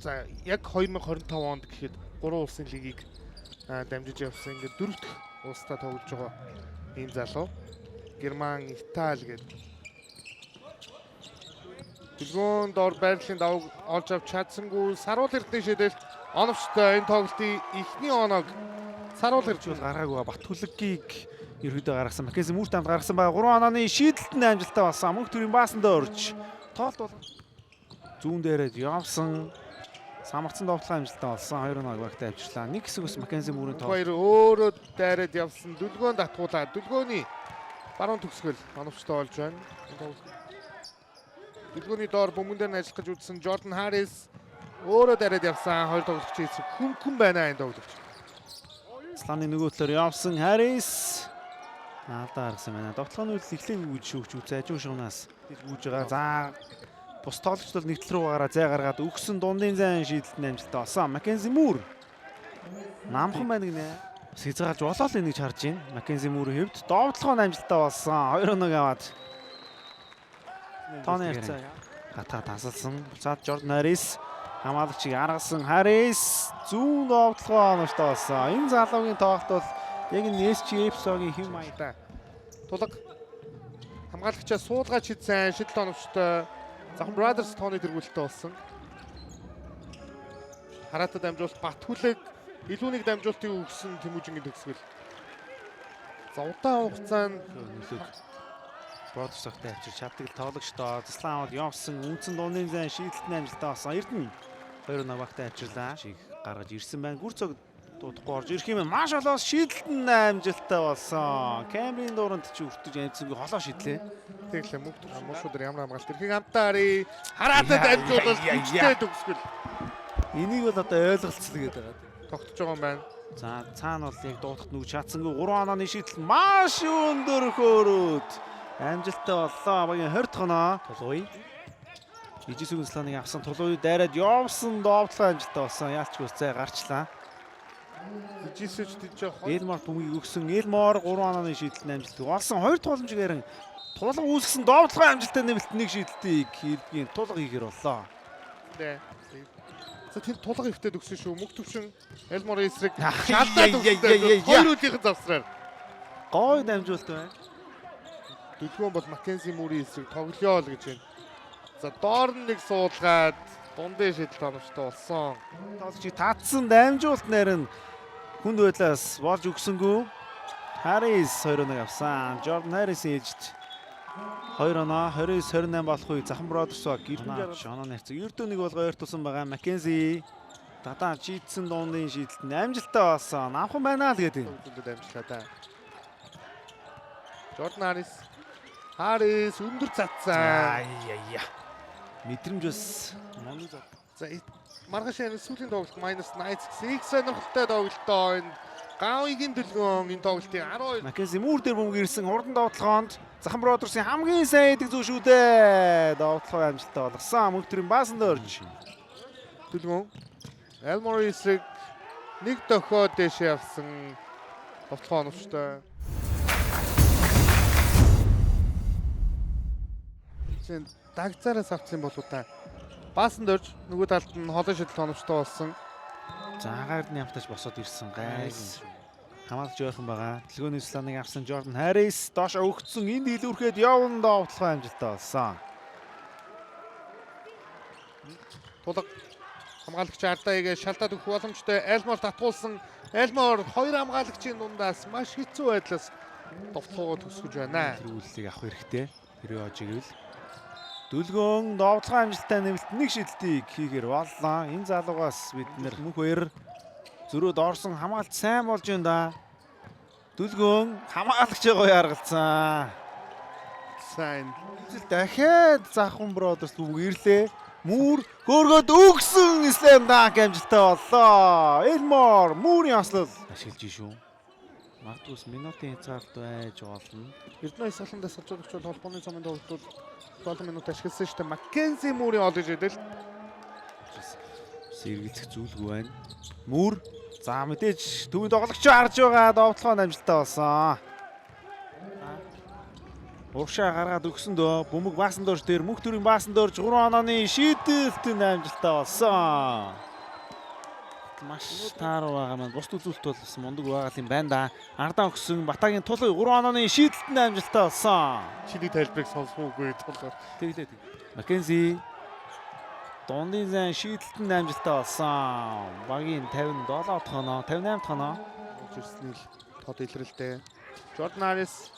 За яг 2025 онд гэхэд 3 улсын лигийг дамжиж явсан ингээд 4 дахь улстай тоглож байгаа ийм залуу. Герман, Итали гэдэг. Дэлгүүн дор байрлалын давыг олж авч чадсангүй Саруул Эрдэнэ шийдэлт оновчтой энэ тоглолтын эхний оног Саруул Эрдэнэ гаргаагүй Батүлэггийг ерөөдөө гаргасан. Маккензи Мүүрт хамт гаргасан байгаа 3 онооны шийдэлтэн амжилттай болсон. Мөнх төрийн баасанд орж тоолт бол зүүн дээрээ явсан. Самарцсан довтлох амжилттай болсон. 2 оноо багтаа авчирлаа. Нэг хэсэг бас Маккензи Мүүрийн тоолт. Хоёр өөрөө дайраад явсан. Дүлгөөнд татгуулаад дүлгөөний баруун төгсгөл оновчтой болж байна. Дүлгөөний доор бөмбөн дээр нь ажиллах гэж үзсэн Jordan Harris өөрөө дайраад явсан. Хоёр тоглогч эсрэг хүн байна энэ тоглогч. Сланы нөгөө талаар явсан Harris наалдаа гаргасан байна. Довтлооны үйл эхлэв гэж шүүгч үзээ ажуу шуунаас гүйж байгаа. За бус тоглогчд бол нэг тал руугаараа зай гаргаад өгсөн дундын зайн шийдэлтэн амжилттай болсон. Маккензи Мүүр намхан байна гинэ. Сэзгаж болоо л энийг харж байна. Маккензи Мүүрийн хэвд довтлогоо амжилттай болсон. 2 оног аваад тооны харьцаа гатаа тасалсан. Буцаад Jordan Harris хамаалагчийг аргасан. Harris зүүн довтлогоо оновчтой болсон. Энэ залуугийн тоглолт бол яг энэ SGF-гийн хэв маягтай. Тулаг хамгаалагчаа суулгаад шидсэн шидэлт оновчтой Захан Brothers тооны тэргүүлэлттэй болсон. Хараатад дамжуулалт Батүлэг илүүнийг дамжуулалтыг өгсөн Тэмүүжингийн төгсгөл. За удаан хугацаанд Бродерсогтой авчирч чаддаг тоглогчдоо заслан аваад явсан үндсэн дундын зайн шийдэлтэн амжилттай болсон. Эрдэнэ 2 оноо багтаа авчирлаа. Чиг гаргаж ирсэн байна. Гүр цог дуудахгүй орж ирэх юм. Маш олоос шийдэлтэн амжилттай болсон. Камерын дууранд чи өртөж амжсангүй холоо шийдлээ. Тэглээ мушуудаар ямар хамгаалт тэрхийг хамтаа харъя. Хараатад дамжуулалт хүчтэй төгсгөл. Энийг бол одоо ойлголцлоо гэдэг байгаа. Тогтож байгаа юм байна. За цаана бол яг дуудахт нүг чадсангүй 3 онооны шийдэл маш өндөр хөөрөөд амжилттай боллоо. Багийн 20 дахь оноо тулгуй. Ижисүгэн сланыг авсан тулгуй дайраад явсан довтлоо амжилттай болсон. Яалчгүй зай гарчлаа. Ижисүж тийж Элмор бөмбөгийг өгсөн. Элмор 3 онооны шийдэлтэн амжилттай болсон. 2 тууламжгаарн тулга үүсгэсэн довтлогоо амжилттай нэмэлт нэг шийдэлтийг Эрдэнийн тулга хийгэр боллоо. Тэ. За тэр тулга ихтэй төгсөн шүү. Мөнх төвшин Элмор эсрэг шалдаад өгсөн. Хоёруудын завсраар гой дамжуулалт байна. Дүлгөөн бол Маккензи Мүүрийн эсрэг тоглоё л гэж байна. За доор нь нэг суулгаад дундын шийдэлт оновчтой болсон. Тоглогчийг татсан дамжуулалт нэрэн хүнд байдлаас болж өгсөнгүй. Harris 2 оноо авсан. Jordan Harris ээжт 2 оноо 29-28 болох үе Захан Brothers баг онооны харьцаа ердөө нэг болгоо ойртуулсан байгаа. Маккензи дадаа чийдсэн дундын шийдэлтэн амжилттай болсон. Амхан байна л гэдэг. Үүдэд амжилтаа та. Jordan Harris өндөр цацсан. Мэдрэмж бас монгол зав. За маргааш энэ сүүлийн тоглолт -9 их сонирхолтой тоглолтоо энэ Гавигийн Дүлгөөн энэ тоглолтын 12 Маккензи Мүүр дээр бөмбөг ирсэн хурдан довтлоонд Захан Brothers-ийн хамгийн сайн эдэг зүйл шүү дээ. Довтлоо амжилттай болгосон. Мөнх төрийн баасанд орж Дүлгөөн Elmore эсрэг нэг дохио дэш явсан довтлоо оновчтой. Чин дагцаараас авсан болоо та. Баасанд орж нөгөө талд нь холын шидэлт оновчтой болсон. Заагаар нь явтаж босоод ирсэн гайс. Хамаалагч ойрхон байгаа. Дэлгөөний сланыг авсан Jordan Harris доошо өгцөн энд илүүрхэд явна довтлоо амжилттай болсон. Тулга хамгаалагч Ардаигээ шалдаад өгөх боломжтой. Elmore татгуулсан. Elmore хоёр хамгаалагчийн дундаас маш хэцүү байдлаас довтлогоо төсгөж байна. Тэргүүллийг авах хэрэгтэй. Хэрвээ ожигвэл Дүлгөөн довтлогоо амжилттай нэмэлт нэг шийдэлтийг хийгэр боллоо. Энэ залуугаас бид нэр мөнх хоёр зөрөөд орсон хамгаалт сайн болж байна да. Дүлгөөн хамгаалагчаа гоё харгалцсан. Сайн. Дахиад Захан Brothers бүгд ирлээ. Мүүр хөөргөд өгсөн Slam Dunk амжилттай боллоо. Elmore Мүүрийн ослол ашиглаж шүү. Магадгүй минутын хязгаарт байж болно. Эрдэнэ салхандаас салжуулагч бол холбооны цомын тоглолтод 7 минут ашигласан шүү дээ. Маккензи Мүүрийн ол шийдэл. Сэргийцэх зүйлгүй байна. Мүүр за мэдээж төвийн тоглогч харж байгаа довтлогоо амжилттай болсон. Уршаа гаргаад өгсөндөө бөмбөг баасан дөрж дээр мөнх төрийн баасан дөрж 3 онооны шийдэлт амжилттай болсон. Маш тааруу байгаа маань бусд үзүүлэлт бол бас мундаг байгаа юм байна да. Ардаа өгсөн Батагийн тулгыг 3 онооны шийдэлт амжилттай болсон. Чиний тайлбарыг сонсоогүй тулгаар. Тэглээ. Маккензи Дондын зайн шийдэлт амжилттай болсон. Багийн 57 дахь оноо, 58 дахь оноо. Ирсний тод илрэлтэй. Jordan Harris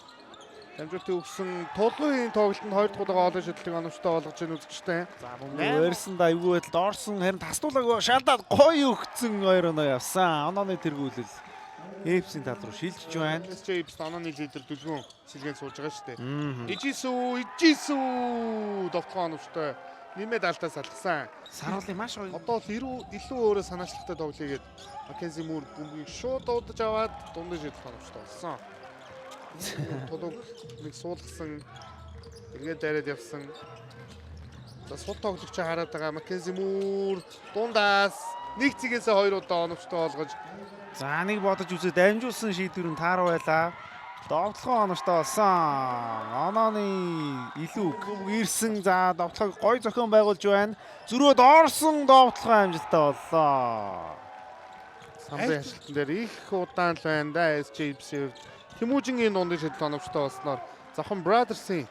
дамжуултыг өгсөн тулгын тоглолтод 2 дахь удаа олон шийдлийг оновчтой болгож ийн үзэгчтэй. За бөмбөг өрсөн да эвгүй байдалд орсон харин тасдуулаагүй шалдаад гоё өгцөн 2 оноо явсан. Онооны тэргүүлэл Эпсийн тал руу шилжиж байна. Эпс онооны лидер дүлгүн сэлгээнд сууж байгаа шүү дээ. Ижисүү довтлогоо оновчтой нэмээд алдаас алгасан. Саруулын маш гоё. Одоо л илүү өөрөө санаачлагтай тоглоё гээд Маккензи Мур бөмбөгийг шууд дуудаж аваад дундын шийдэлт оновчтой болсон. Тулуг нэг суулгасан. Эргээд дайраад явсан. За сул тоглогч хараад байгаа Маккензи Мур дундаас нэг цэгээсээ 2 удаа оновчтой болгож За нэг бодож үзээ дамжуулсан шийдвэр нь тааруу байлаа. Довтлогоо оновчтой болсон. Онооны илүү ирсэн. За довтлогыг гоё зохион байгуулж байна. Зөрөөд орсон довтлогоо амжилттай боллоо. самбарын ажилтан дээр их удаан л байна да SJP. Тэмүүжингийн дундын шийдэлт оновчтой болсноор Завхан Brothers-ийн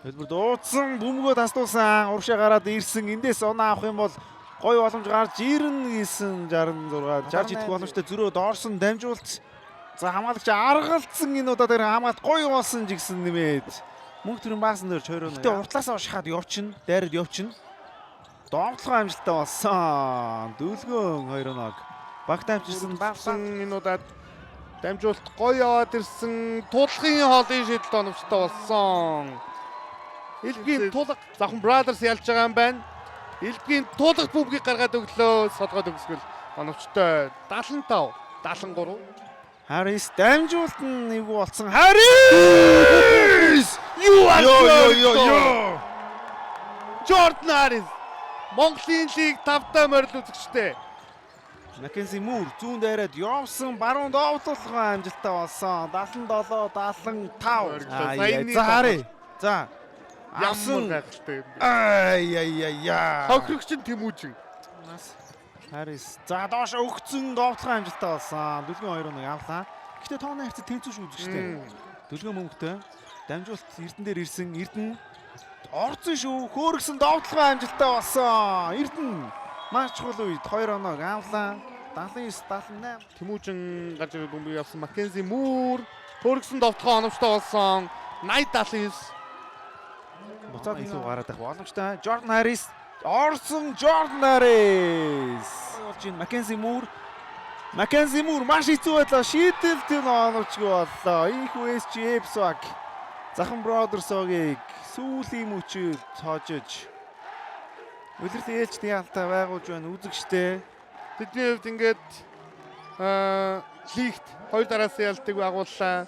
хэлбэр дуудсан бөмбөгөө тасдуулсан. Уршаа гараад ирсэн. Эндээс оноо авах юм бол гоё боломж гарч ирнэ гэсэн 66 60 идэх боломжтой зөрөөд орсон дамжуулт. За хамгаалагч аргалцсан энэ удаа дээр хамгаалт гоё болсон жигсэн нэмээд мөнх төрийн баасан дээр 2 оноо. Гэтэ уртлаасаа ушхаад явчихна. Дайраад явчихна. Довтлогоо амжилттай болсон. Дүлгөөн 2 оноог багт амжилсан баасан энэ удаад дамжуулт гоё яваад ирсэн. Тулгын хоолын шийдэлт оновчтой болсон. Илгийн тулга Завхан Brothers ялж байгаа юм байна. Илгийн тулгад бөмбөгийг гаргаад өглөө содгоод өгсгөл оновчтой 75 73. Харис дамжуулт нь эвгүй болсон. Харис! Ёо! Jordan Harris Монголын лиг 5-та морил үзэгчтэй. Маккензи Мур зүүн дайраад явсан баруун довтлогоо амжилттай болсон. 77-75. За харъя. За Ямар гайхалтай юм бэ? Ай. Хохирогч нь Тэмүүжин. Харис. За доош өгцөн довтлогоо амжилттай болсон. Дүлгэн 2 оноо явлаа. Гэхдээ тооны харьцаа тэнцүү шүү үзэгчтэй. Дүлгэн мөнгөтэй. Дамжуулт Эрдэнэ дээр ирсэн. Эрдэнэ орцсон шүү. Хөөргсөн довтлогоо амжилттай болсон. Эрдэнэ маш чухал үед 2 оноог авлаа. 79-78. Тэмүүжин гарч ирээд бөмбөгийг авсан Маккензи Мур хөргсөн довтлогоо оновчтой болсон. 80-79. Буцаад илүү гараад байх боломжтой. Jordan Harris орсон Jordan Harris. Болж ин Маккензи Мур маш хэцүү байлаа. Шийдэлт нь оновчгүй боллоо. Ийхүү SGP баг Завхан Brothers-ыг сүүлийн мөчөд хожиж үлрэлт ээлжтэй ялтаа байгуулж байна үзэгчтэй. Тэдний хувьд ингээд лигт 2 дараасан ялтыг байгууллаа.